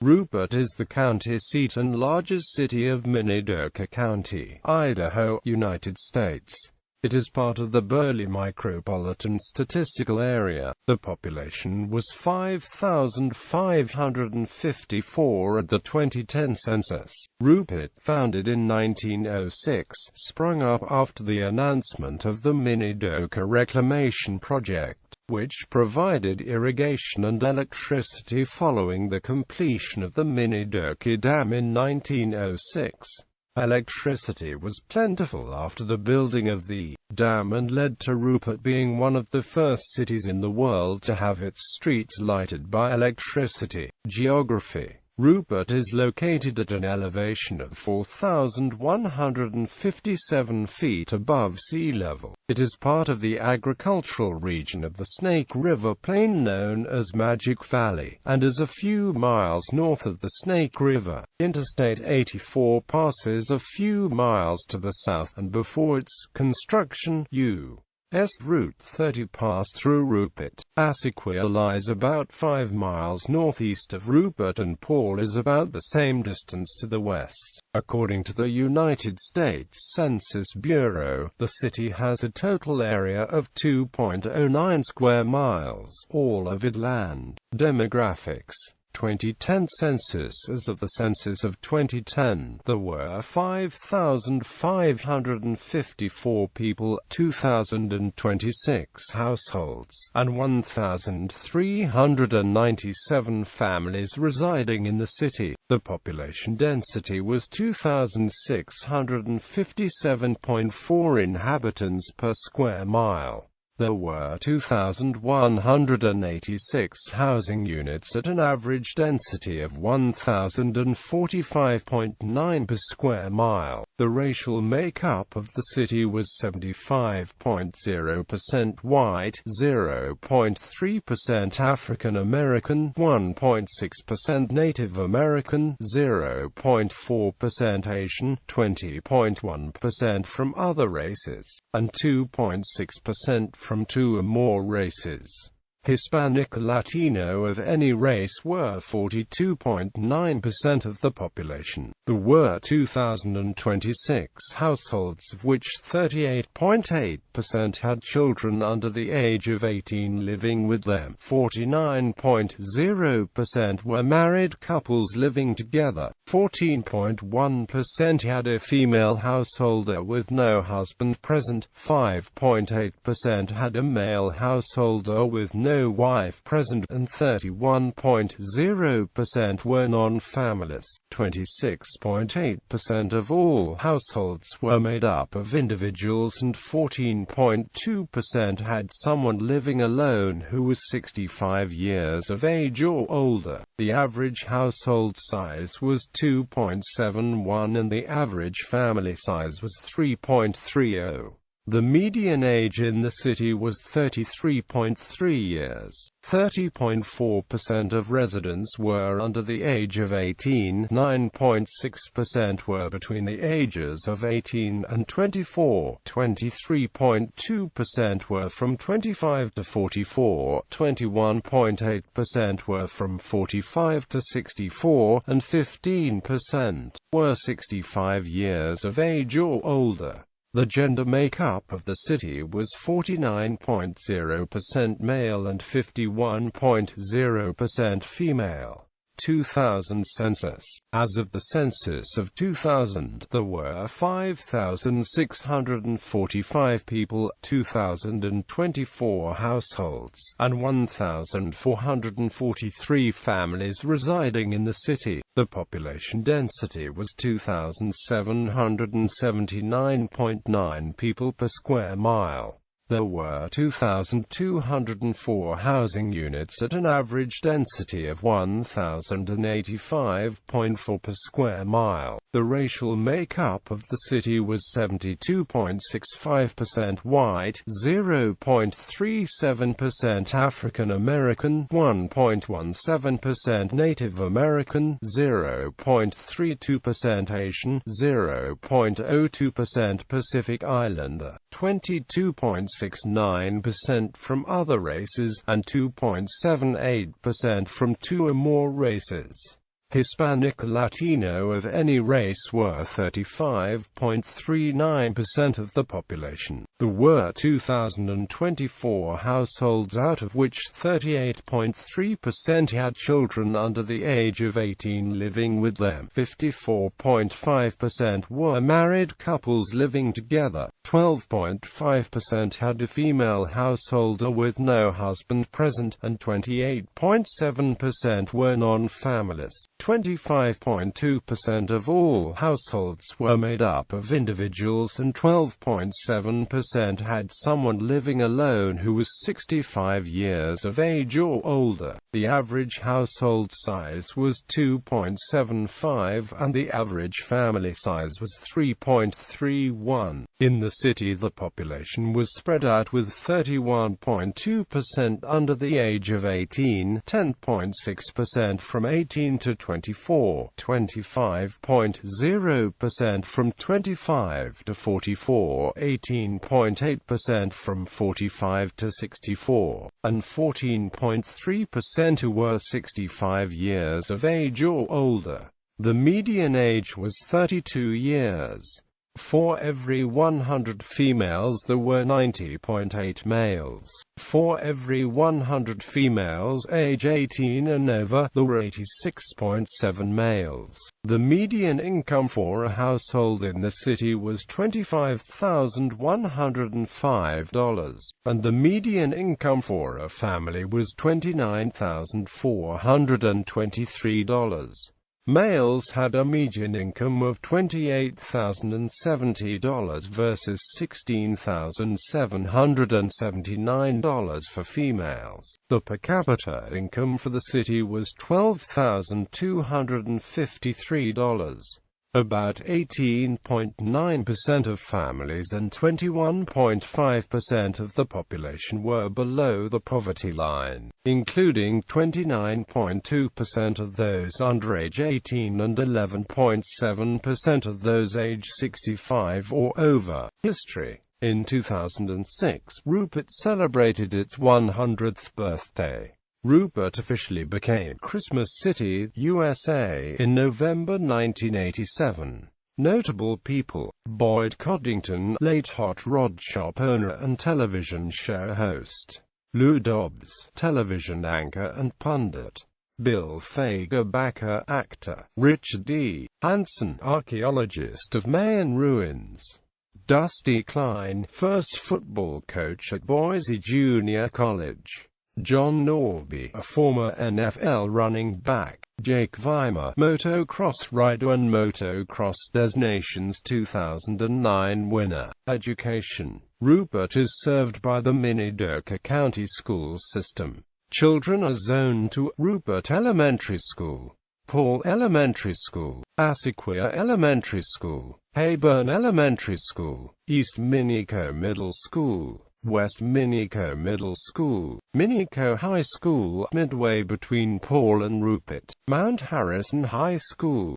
Rupert is the county seat and largest city of Minidoka County, Idaho, United States. It is part of the Burley Micropolitan Statistical Area. The population was 5,554 at the 2010 census. Rupert, founded in 1906, sprung up after the announcement of the Minidoka Reclamation Project, which provided irrigation and electricity following the completion of the Minidoka Dam in 1906. Electricity was plentiful after the building of the dam and led to Rupert being one of the first cities in the world to have its streets lighted by electricity. Geography. Rupert is located at an elevation of 4,157 feet above sea level. It is part of the agricultural region of the Snake River Plain known as Magic Valley, and is a few miles north of the Snake River. Interstate 84 passes a few miles to the south, and before its construction, U.S. Route 30 passed through Rupert. Assaquia lies about 5 miles northeast of Rupert, and Paul is about the same distance to the west. According to the United States Census Bureau, the city has a total area of 2.09 square miles, all of it land. Demographics. 2010 census. As of the census of 2010, there were 5,554 people, 2,026 households, and 1,397 families residing in the city. The population density was 2,657.4 inhabitants per square mile. There were 2,186 housing units at an average density of 1,045.9 per square mile. The racial makeup of the city was 75.0% white, 0.3% African American, 1.6% Native American, 0.4% Asian, 20.1% from other races, and 2.6% from two or more races. Hispanic or Latino of any race were 42.9% of the population. There were 2,026 households, of which 38.8% had children under the age of 18 living with them. 49.0% were married couples living together. 14.1% had a female householder with no husband present. 5.8% had a male householder with no wife present, and 31.0% were non-families. 26.8% of all households were made up of individuals, and 14.2% had someone living alone who was 65 years of age or older. The average household size was 2.71 and the average family size was 3.30. The median age in the city was 33.3 years. 30.4% of residents were under the age of 18, 9.6% were between the ages of 18 and 24, 23.2% were from 25 to 44, 21.8% were from 45 to 64, and 15% were 65 years of age or older. The gender makeup of the city was 49.0% male and 51.0% female. 2000 census. As of the census of 2000, there were 5,645 people, 2,024 households, and 1,443 families residing in the city. The population density was 2,779.9 people per square mile. There were 2,204 housing units at an average density of 1,085.4 per square mile. The racial makeup of the city was 72.65% white, 0.37% African American, 1.17% Native American, 0.32% Asian, 0.02% Pacific Islander, 22.69% from other races, and 2.78% from two or more races. Hispanic Latino of any race were 35.39% of the population. There were 2,024 households, out of which 38.3% had children under the age of 18 living with them. 54.5% were married couples living together. 12.5% had a female householder with no husband present, and 28.7% were non-families. 25.2% of all households were made up of individuals, and 12.7% had someone living alone who was 65 years of age or older. The average household size was 2.75, and the average family size was 3.31. In the city, the population was spread out, with 31.2% under the age of 18, 10.6% from 18 to 24, 25.0% from 25 to 44, 18.8% from 45 to 64, and 14.3% who were 65 years of age or older. The median age was 32 years. For every 100 females there were 90.8 males. For every 100 females age 18 and over, there were 86.7 males. The median income for a household in the city was $25,105, and the median income for a family was $29,423. Males had a median income of $28,070 versus $16,779 for females. The per capita income for the city was $12,253. About 18.9% of families and 21.5% of the population were below the poverty line, including 29.2% of those under age 18 and 11.7% of those age 65 or over. History. In 2006, Rupert celebrated its 100th birthday. Rupert officially became Christmas City, USA, in November 1987. Notable people: Boyd Coddington, late Hot Rod Shop owner and television show host; Lou Dobbs, television anchor and pundit; Bill Fagerbakker, actor; Richard E. Hansen, archaeologist of Mayan ruins; Dusty Klein, first football coach at Boise Junior College; John Norby, a former NFL running back; Jake Weimer, motocross rider and Motocross Des Nations 2009 winner. Education. Rupert is served by the Minidoka County school system. Children are zoned to Rupert Elementary School, Paul Elementary School, Assaquia Elementary School, Hayburn Elementary School, East Minico Middle School, West Minico Middle School, Minico High School, midway between Paul and Rupert, Mount Harrison High School,